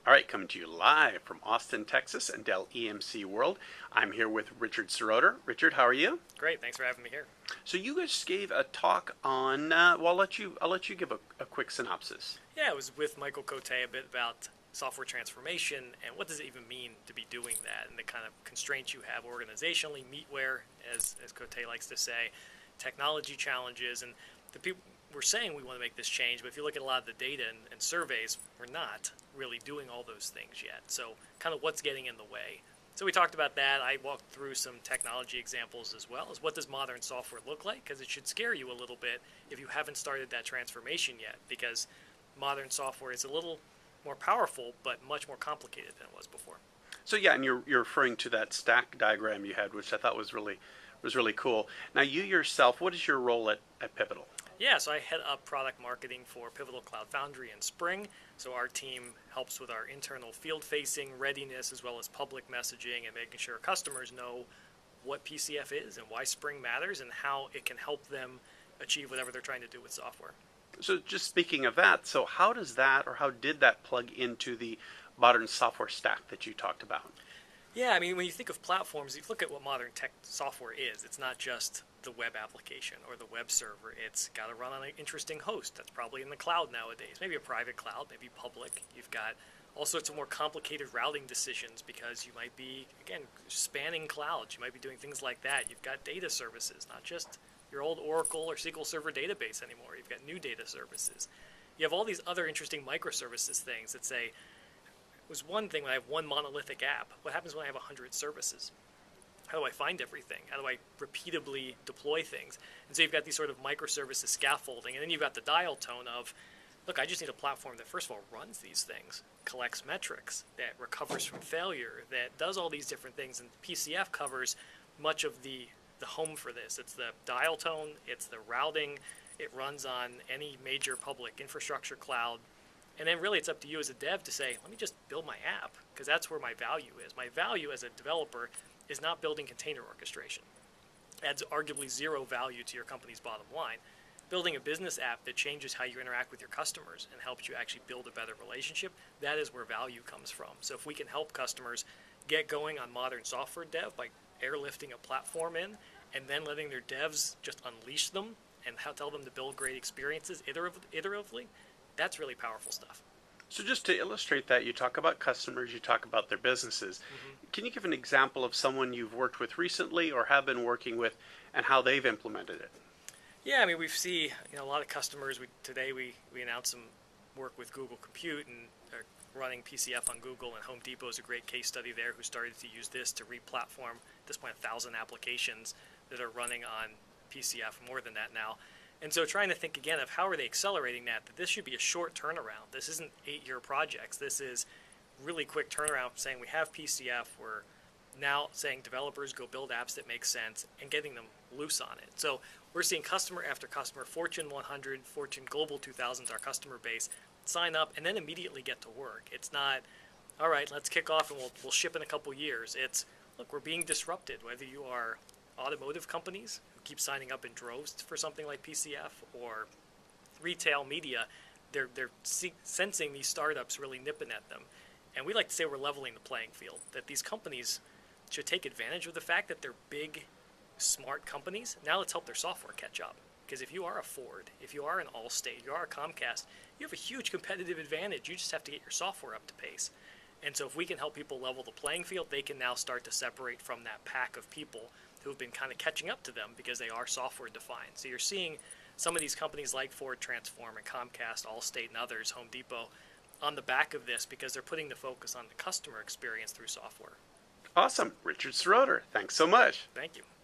All right, coming to you live from Austin, Texas and Dell EMC World. I'm here with Richard Seroter. Richard, how are you? Great, thanks for having me here. So you guys gave a talk on, well, I'll let you give a quick synopsis. Yeah, it was with Michael Cote a bit about software transformation and what does it even mean to be doing that and the kind of constraints you have organizationally, meatware, as Cote likes to say, technology challenges, and the people we're saying we want to make this change, but if you look at a lot of the data and surveys, we're not really doing all those things yet. So kind of what's getting in the way. So we talked about that. I walked through some technology examples as well as what does modern software look like, because it should scare you a little bit if you haven't started that transformation yet, because modern software is a little more powerful but much more complicated than it was before. So yeah, and you're referring to that stack diagram you had, which I thought was really cool. Now you yourself, what is your role at Pivotal? Yeah, so I head up product marketing for Pivotal Cloud Foundry in Spring. So our team helps with our internal field-facing readiness as well as public messaging and making sure customers know what PCF is and why Spring matters and how it can help them achieve whatever they're trying to do with software. So just speaking of that, so how does that or how did that plug into the modern software stack that you talked about? Yeah, I mean, when you think of platforms, you look at what modern tech software is. It's not just the web application or the web server. It's got to run on an interesting host that's probably in the cloud nowadays. Maybe a private cloud, maybe public. You've got all sorts of more complicated routing decisions because you might be, again, spanning clouds. You might be doing things like that. You've got data services, not just your old Oracle or SQL Server database anymore. You've got new data services. You have all these other interesting microservices things that say, it was one thing when I have one monolithic app. What happens when I have 100 services? How do I find everything? How do I repeatably deploy things? And so you've got these sort of microservices scaffolding, and then you've got the dial tone of, look, I just need a platform that first of all runs these things, collects metrics, that recovers from failure, that does all these different things, and PCF covers much of the home for this. It's the dial tone, it's the routing, it runs on any major public infrastructure cloud. And then really it's up to you as a dev to say, let me just build my app, because that's where my value is. My value as a developer is not building container orchestration. It adds arguably zero value to your company's bottom line. Building a business app that changes how you interact with your customers and helps you actually build a better relationship, that is where value comes from. So if we can help customers get going on modern software dev by airlifting a platform in and then letting their devs just unleash them and tell them to build great experiences iteratively, that's really powerful stuff. So just to illustrate that, you talk about customers, you talk about their businesses. Can you give an example of someone you've worked with recently or have been working with and how they've implemented it? Yeah, I mean, we see a lot of customers. Today we announced some work with Google Compute and are running PCF on Google, and Home Depot is a great case study there who started to use this to re-platform at this point 1,000 applications that are running on PCF, more than that now. And so trying to think again of how are they accelerating that this should be a short turnaround. This isn't 8-year projects. This is really quick turnaround saying we have PCF. We're now saying developers go build apps that make sense and getting them loose on it. So we're seeing customer after customer, Fortune 100, Fortune Global 2000 our customer base, sign up and then immediately get to work. It's not, all right, let's kick off and we'll ship in a couple years. It's, look, we're being disrupted, whether you are automotive companies who keep signing up in droves for something like PCF or retail media, they're sensing these startups really nipping at them. And we like to say we're leveling the playing field, that these companies should take advantage of the fact that they're big, smart companies. Now let's help their software catch up. Because if you are a Ford, if you are an Allstate, you are a Comcast, you have a huge competitive advantage. You just have to get your software up to pace. And so if we can help people level the playing field, they can now start to separate from that pack of people who have been kind of catching up to them because they are software defined. So you're seeing some of these companies like Ford Transform and Comcast, Allstate and others, Home Depot, on the back of this because they're putting the focus on the customer experience through software. Awesome. Richard Seroter, thanks so much. Thank you.